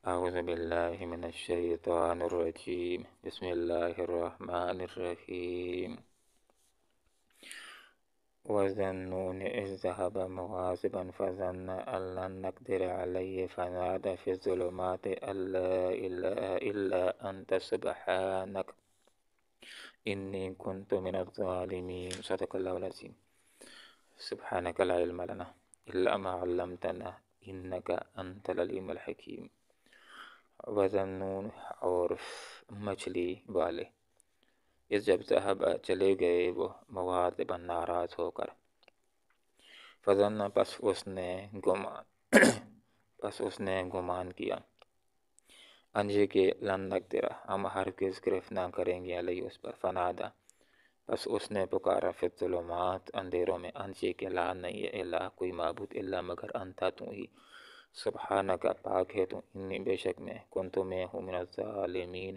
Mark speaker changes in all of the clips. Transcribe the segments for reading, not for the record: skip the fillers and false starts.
Speaker 1: أعوذ بالله من الشيطان الرجيم بسم الله الرحمن الرحيم وذنون إذ ذهب مغاضبا فظن أن لن نقدر عليه فنادى في الظلمات أن لا إله إلا أنت سبحانك إني كنت من الظالمين صدق الله العظيم سبحانك لا علم لنا إلا ما علمتنا إنك أنت العليم الحكيم وذنون اور مچھلی والے اس جب ذهب چلے گئے وہ مغاضبا ناراض ہو کر فظن پس اس نے گمان کیا انجے کے لن نقدر ہم ہرگز گرفت نہ کریں گے علیہ اس پر فنادا پس اس نے پکارا فی الظلمات اندھیروں میں انجے کے لا نہیں ہے الہ کوئی معبود الا مگر انتا تو ہی سبحانک پاک ہے تو انی بے شک میں کنتو میں ہوں من الظالمین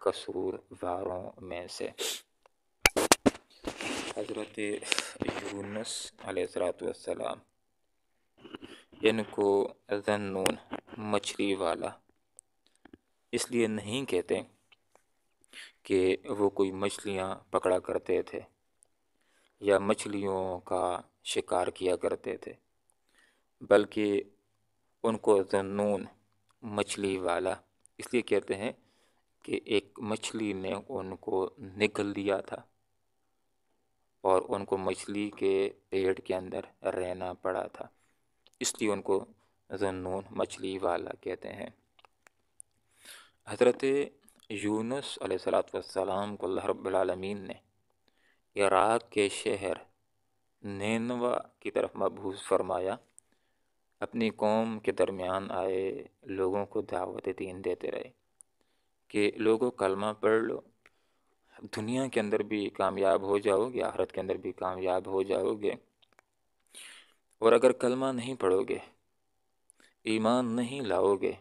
Speaker 1: قصور واروں میں سے۔ حضرت یونس علیہ السلام ان کو ذنون مچھلی والا اس لیے نہیں کہتے کہ وہ کوئی مچھلیاں پکڑا کرتے تھے یا مچھلیوں کا شکار کیا کرتے تھے، بلکہ ان کو ذنون مچھلی والا اس لیے کہتے ہیں کہ ایک مچھلی نے ان کو نگل لیا تھا اور ان کو مچھلی کے پیٹ کے اندر رہنا پڑا تھا، اس لیے ان کو ذنون مچھلی والا کہتے ہیں۔ حضرت یونس علیہ السلام کو اللہ رب العالمین نے عراق کے شہر نینوا کی طرف مبعوث فرمایا، اپنی قوم کے درمیان آئے لوگوں کو دعوت دین دیتے رہے کہ لوگوں کلمہ پڑھ لو، دنیا کے اندر بھی کامیاب ہو جاؤ گے، آخرت کے اندر بھی کامیاب ہو جاؤ گے، اور اگر کلمہ نہیں پڑھو گے، ایمان نہیں لاؤ گے،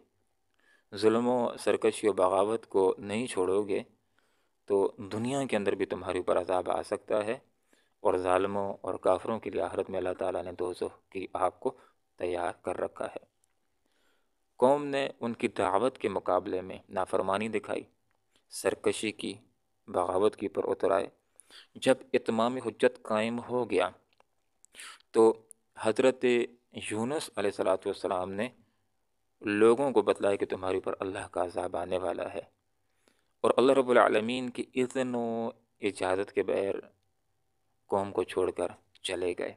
Speaker 1: ظلم و سرکشی و بغاوت کو نہیں چھوڑو گے تو دنیا کے اندر بھی تمہارے اوپر عذاب آ سکتا ہے، اور ظالموں اور کافروں کے لیے آخرت میں اللہ تعالیٰ نے دوزخ کی آگ کو تیار کر رکھا ہے۔ قوم نے ان کی دعوت کے مقابلے میں نافرمانی دکھائی، سرکشی کی، بغاوت کی پر اتر آئے۔ جب اتمام حجت قائم ہو گیا تو حضرت یونس علیہ السلام نے لوگوں کو بتلایا کہ تمہارے اوپر اللہ کا عذاب آنے والا ہے، اور اللہ رب العالمین کی اذن و اجازت کے بغیر قوم کو چھوڑ کر چلے گئے۔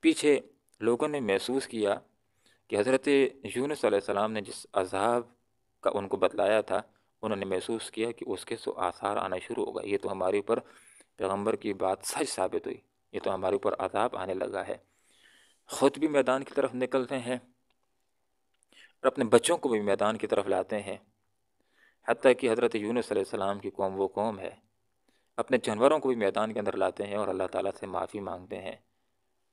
Speaker 1: پیچھے لوگوں نے محسوس کیا کہ حضرت یونس علیہ السلام نے جس عذاب کا ان کو بتلایا تھا، انہوں نے محسوس کیا کہ اس کے سو آثار آنا شروع ہو گئے، یہ تو ہمارے اوپر پیغمبر کی بات سچ ثابت ہوئی، یہ تو ہمارے اوپر عذاب آنے لگا ہے۔ خود بھی میدان کی طرف نکلتے ہیں اور اپنے بچوں کو بھی میدان کی طرف لاتے ہیں، حتیٰ کہ حضرت یونس علیہ السلام کی قوم وہ قوم ہے، اپنے جانوروں کو بھی میدان کے اندر لاتے ہیں اور اللہ تعالیٰ سے معافی مانگتے ہیں،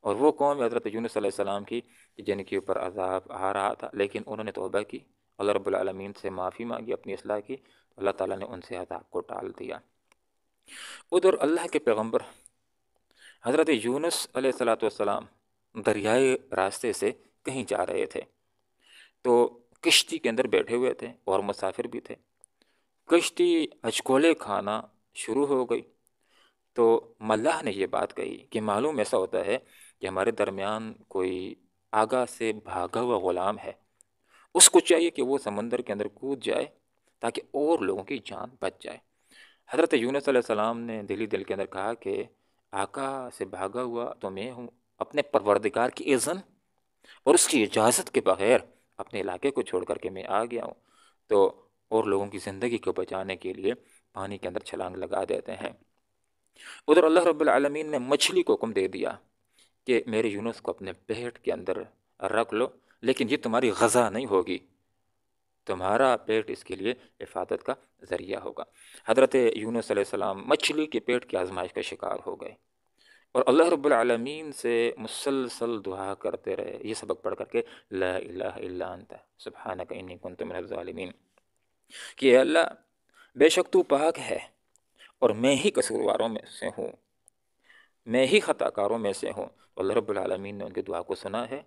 Speaker 1: اور وہ قوم حضرت یونس علیہ السلام کی جن کے اوپر عذاب آ رہا تھا لیکن انہوں نے توبہ کی، اللہ رب العالمین سے معافی مانگی، اپنی اصلاح کی، اللہ تعالیٰ نے ان سے عذاب کو ٹال دیا۔ ادھر اللہ کے پیغمبر حضرت یونس علیہ السلام دریائے راستے سے کہیں جا رہے تھے تو کشتی کے اندر بیٹھے ہوئے تھے اور مسافر بھی تھے۔ کشتی ہچکولے کھانا شروع ہو گئی تو ملاح نے یہ بات کہی کہ معلوم ایسا ہوتا ہے کہ ہمارے درمیان کوئی آگاہ سے بھاگا ہوا غلام ہے، اس کو چاہیے کہ وہ سمندر کے اندر کود جائے تاکہ اور لوگوں کی جان بچ جائے۔ حضرت یونس علیہ السلام نے دل کے اندر کہا کہ آقا سے بھاگا ہوا تو میں ہوں، اپنے پروردگار کی اذن اور اس کی اجازت کے بغیر اپنے علاقے کو چھوڑ کر کے میں آ گیا ہوں، تو اور لوگوں کی زندگی کو بچانے کے لیے پانی کے اندر چھلانگ لگا دیتے ہیں۔ ادھر اللہ رب العالمین نے مچھلی کو حکم دے دیا کہ میرے یونس کو اپنے پیٹ کے اندر رکھ لو، لیکن یہ تمہاری غذا نہیں ہوگی، تمہارا پیٹ اس کے لیے حفاظت کا ذریعہ ہوگا۔ حضرت یونس علیہ السلام مچھلی کے پیٹ کی آزمائش کا شکار ہو گئے اور اللہ رب العالمین سے مسلسل دعا کرتے رہے، یہ سبق پڑھ کر کے لا الہ الا انت سبحانک انی کنت من الظالمین، کہ اے اللہ بے شک تو پاک ہے اور میں ہی قصورواروں میں سے ہوں، میں ہی خطا کاروں میں سے ہوں۔ اللہ رب العالمین نے ان کی دعا کو سنا ہے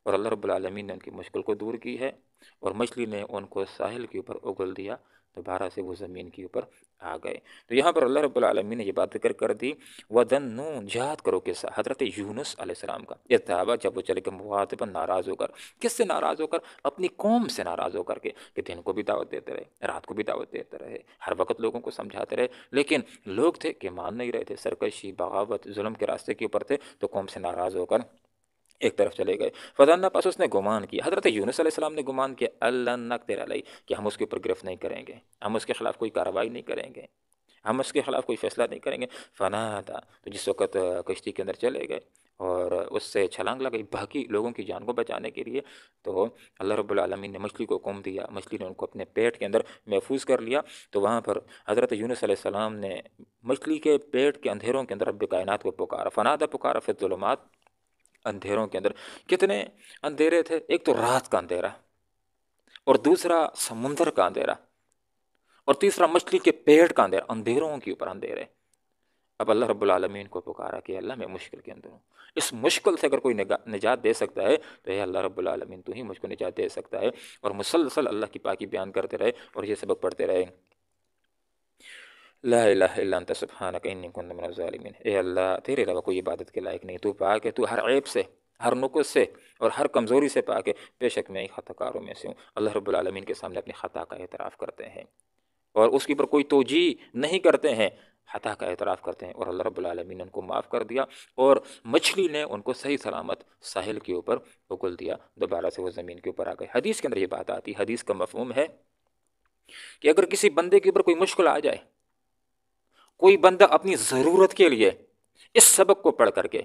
Speaker 1: اور اللہ رب العالمین نے ان کی مشکل کو دور کی ہے، اور مچھلی نے ان کو ساحل کے اوپر اگل دیا، دوبارہ سے وہ زمین کے اوپر آ گئے۔ تو یہاں پر اللہ رب العالمین نے یہ بات ذکر کر دی، وَذَنُّونَ یاد کرو کہ حضرت یونس علیہ السلام کا اتابہ جب وہ چلے گئے مخاطباً ناراض ہو کر، کس سے ناراض ہو کر؟ اپنی قوم سے ناراض ہو کر کے، کہ دن کو بھی دعوت دیتے رہے، رات کو بھی دعوت دیتے رہے، ہر وقت لوگوں کو سمجھاتے رہے، لیکن لوگ تھے کہ مان نہیں رہے تھے، سرکشی، بغاوت، ظلم کے راستے کے اوپر تھے، تو قوم سے ناراض ہو کر ایک طرف چلے گئے۔ فظن، پس اس نے گمان کیا، حضرت یونس علیہ السلام نے گمان کیا، اللہ نقدر علیہ، کہ ہم اس کے اوپر گرفت نہیں کریں گے، ہم اس کے خلاف کوئی کارروائی نہیں کریں گے، ہم اس کے خلاف کوئی فیصلہ نہیں کریں گے۔ فنادا، تو جس وقت کشتی کے اندر چلے گئے اور اس سے چھلانگ لگائی باقی لوگوں کی جان کو بچانے کے لیے، تو اللہ رب العالمین نے مچھلی کو حکم دیا، مچھلی نے ان کو اپنے پیٹ کے اندر محفوظ کر لیا۔ تو وہاں پر حضرت یونس علیہ السلام نے مچھلی کے پیٹ کے اندھیروں کے اندر رب کائنات کو پکارا، فنادا، پکارا، فی الظلمات، اندھیروں کے اندر۔ کتنے اندھیرے تھے؟ ایک تو رات کا اندھیرا، اور دوسرا سمندر کا اندھیرا، اور تیسرا مچھلی کے پیٹ کا اندھیرا، اندھیروں کے اوپر اندھیرے۔ اب اللہ رب العالمین کو پکارا کہ اللہ میں مشکل کے اندر ہوں، اس مشکل سے اگر کوئی نجات دے سکتا ہے تو اے اللہ رب العالمین تو ہی مجھ کو نجات دے سکتا ہے۔ اور مسلسل اللہ کی پاکی بیان کرتے رہے اور یہ سبق پڑھتے رہے، لا الہ الا انت سبحانک انی کنت من الظالمین، اے اللہ تیرے علاوہ کوئی عبادت کے لائق نہیں، تو پاک ہے، تو ہر عیب سے، ہر نقص سے اور ہر کمزوری سے پاک ہے، بے شک میں خطا کاروں میں سے ہوں۔ اللہ رب العالمین کے سامنے اپنی خطا کا اعتراف کرتے ہیں اور اس کے اوپر کوئی توجیہ نہیں کرتے ہیں، خطا کا اعتراف کرتے ہیں، اور اللہ رب العالمین نے ان کو معاف کر دیا، اور مچھلی نے ان کو صحیح سلامت ساحل کے اوپر اگل دیا، دوبارہ سے وہ زمین کے اوپر آ گئے۔ حدیث کے اندر یہ بات آتی، حدیث کا مفہوم ہے کہ اگر کسی بندے کے اوپر کوئی مشکل آ جائے، کوئی بندہ اپنی ضرورت کے لیے اس سبق کو پڑھ کر کے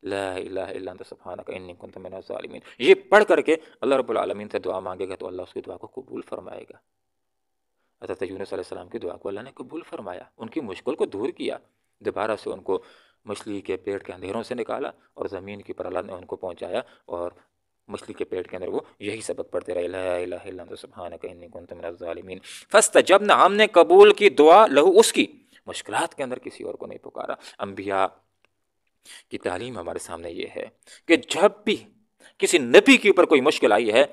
Speaker 1: لا الہ الا انت سبحانک انی کنت من الظالمین یہ پڑھ کر کے اللہ رب العالمین سے دعا مانگے گا، تو اللہ اس کی دعا کو قبول فرمائے گا۔ حضرت یونس علیہ السلام کی دعا کو اللہ نے قبول فرمایا، ان کی مشکل کو دور کیا، دوبارہ سے ان کو مچھلی کے پیٹ کے اندھیروں سے نکالا اور زمین کے اوپر اللہ نے ان کو پہنچایا، اور مچھلی کے پیٹ کے اندر وہ یہی سبق پڑھتے رہے، لا الہ الا انت سبحانک انی کنت من الظالمین۔ فاستجبنا، ہم نے قبول کی دعا، لہو، اس کی، مشکلات کے اندر کسی اور کو نہیں پکارا۔ انبیاء کی تعلیم ہمارے سامنے یہ ہے کہ جب بھی کسی نبی کے اوپر کوئی مشکل آئی ہے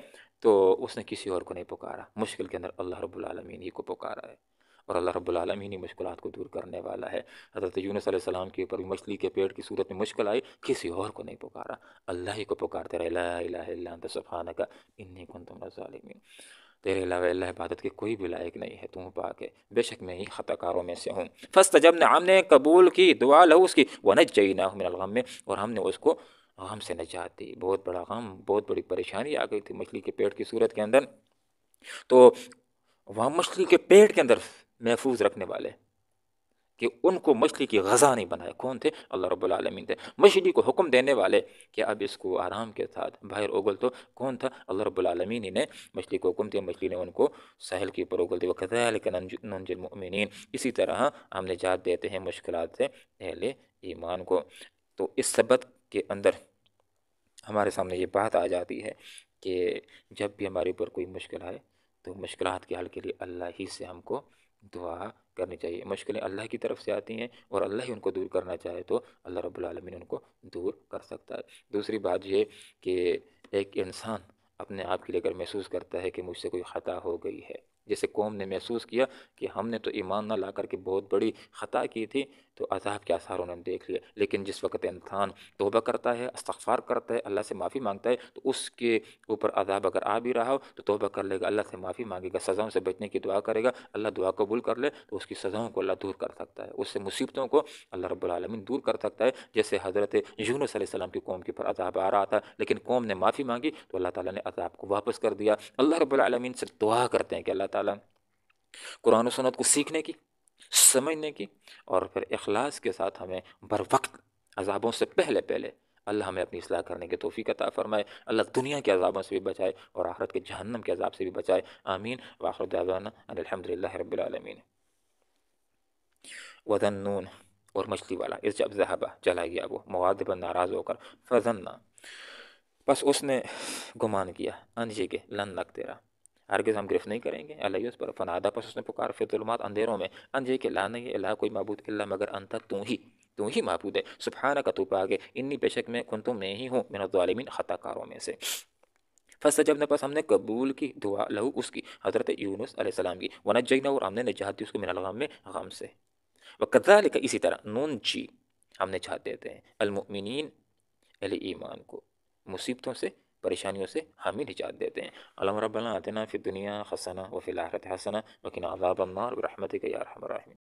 Speaker 1: تو اس نے کسی اور کو نہیں پکارا، مشکل کے اندر اللہ رب العالمین ہی کو پکارا ہے، اور اللہ رب العالمین ہی مشکلات کو دور کرنے والا ہے۔ حضرت یونس علیہ السلام کے اوپر مچھلی کے پیٹ کی صورت میں مشکل آئی، کسی اور کو نہیں پکارا، اللہ ہی کو پکارتے رہے، لا الہ الا انت سبحانک انی کنت من الظالمین، تیرے علاوہ اللہ عبادت کے کوئی بھی لائق نہیں ہے، تو پاک ہے، بے شک میں ہی خطا کاروں میں سے ہوں۔ فاستجبنا، ہم نے قبول کی دعا، لہو، اس کی، ونجیناہ من الغم، اور ہم نے اس کو غم سے نجات دی۔ بہت بڑا غم، بہت بڑی پریشانی آ گئی تھی مچھلی کے پیٹ کی صورت کے اندر، تو وہاں مچھلی کے پیٹ کے اندر محفوظ رکھنے والے کہ ان کو مچھلی کی غذا نہیں بنائے، کون تھے؟ اللہ رب العالمین تھے۔ مچھلی کو حکم دینے والے کہ اب اس کو آرام کے ساتھ باہر اگل، تو کون تھا؟ اللہ رب العالمین ہی نے مچھلی کو حکم دیا، مچھلی نے ان کو ساحل کے اوپر اگل دیا۔ وَكَذَلِكَ نُنْجِي الْمُؤْمِنِينَ، اسی طرح ہم نجات دیتے ہیں مشکلات سے اہل ایمان کو۔ تو اس سبق کے اندر ہمارے سامنے یہ بات آ جاتی ہے کہ جب بھی ہمارے اوپر کوئی مشکل آئے تو مشکلات کے حل کے لیے اللہ ہی سے ہم کو دعا کرنی چاہیے۔ مشکلیں اللہ کی طرف سے آتی ہیں اور اللہ ہی ان کو دور کرنا چاہے تو اللہ رب العالمین ان کو دور کر سکتا ہے۔ دوسری بات یہ کہ ایک انسان اپنے آپ کے لیے اگر محسوس کرتا ہے کہ مجھ سے کوئی خطا ہو گئی ہے، جیسے قوم نے محسوس کیا کہ ہم نے تو ایمان نہ لا کر کے بہت بڑی خطا کی تھی، تو عذاب کے آثار انہوں نے دیکھ لیا، لیکن جس وقت انسان توبہ کرتا ہے، استغفار کرتا ہے، اللہ سے معافی مانگتا ہے، تو اس کے اوپر عذاب اگر آ بھی رہا ہو تو توبہ کر لے گا، اللہ سے معافی مانگے گا، سزاؤں سے بچنے کی دعا کرے گا، اللہ دعا قبول کر لے تو اس کی سزاؤں کو اللہ دور کر سکتا ہے، اس سے مصیبتوں کو اللہ رب العالمین دور کر سکتا ہے۔ جیسے حضرت یونس علیہ السلام کی قوم کے اوپر عذاب آ رہا تھا، لیکن قوم نے معافی مانگی تو اللہ تعالیٰ نے عذاب کو واپس کر دیا۔ اللہ رب العالمین سے دعا کرتے ہیں کہ اللہ تعالیٰ قرآن و سنت کو سیکھنے کی، سمجھنے کی، اور پھر اخلاص کے ساتھ ہمیں بر وقت عذابوں سے پہلے اللہ ہمیں اپنی اصلاح کرنے کی توفیق عطا فرمائے، اللہ دنیا کے عذابوں سے بھی بچائے اور آخرت کے جہنم کے عذاب سے بھی بچائے، آمین۔ وآخر دعوانا ان الحمدللہ رب العالمین۔ وذنون، اور مچھلی والا، اس جب ذہبہ، چلا گیا وہ، مغاضبا، ناراض ہو کر، فظنا، بس اس نے گمان کیا، انجے کے، لن نقدر، ہرگز ہم گرفت نہیں کریں گے علیہ اس پر، فنادا، پس اس نے پکار، فی الظلمات، اندھیروں میں، انجے کے، لا نہیں الہ کوئی معبود الا مگر انت، تو ہی، تو ہی معبود ہے، سبحانک تو پاک ہے، انی بے شک میں ہی ہوں من الظالمین خطا کاروں میں سے۔ فاستجبنا پس ہم نے قبول کی دعا لہو اس کی، حضرت یونس علیہ السلام کی، ونجینا اور ہم نے نجات دی اس کو من الغم میں غم سے۔ وکذالک اسی طرح ننجی ہم نجات دیتے ہیں المؤمنین اہل ایمان کو، مصیبتوں سے پریشانیوں سے ہم ہی نجات دیتے ہیں۔ اللہم ربنا آتنا فی الدنیا حسنہ وفی الآخرۃ حسنہ وقنا عذاب النار برحمتک یا ارحم الراحمین۔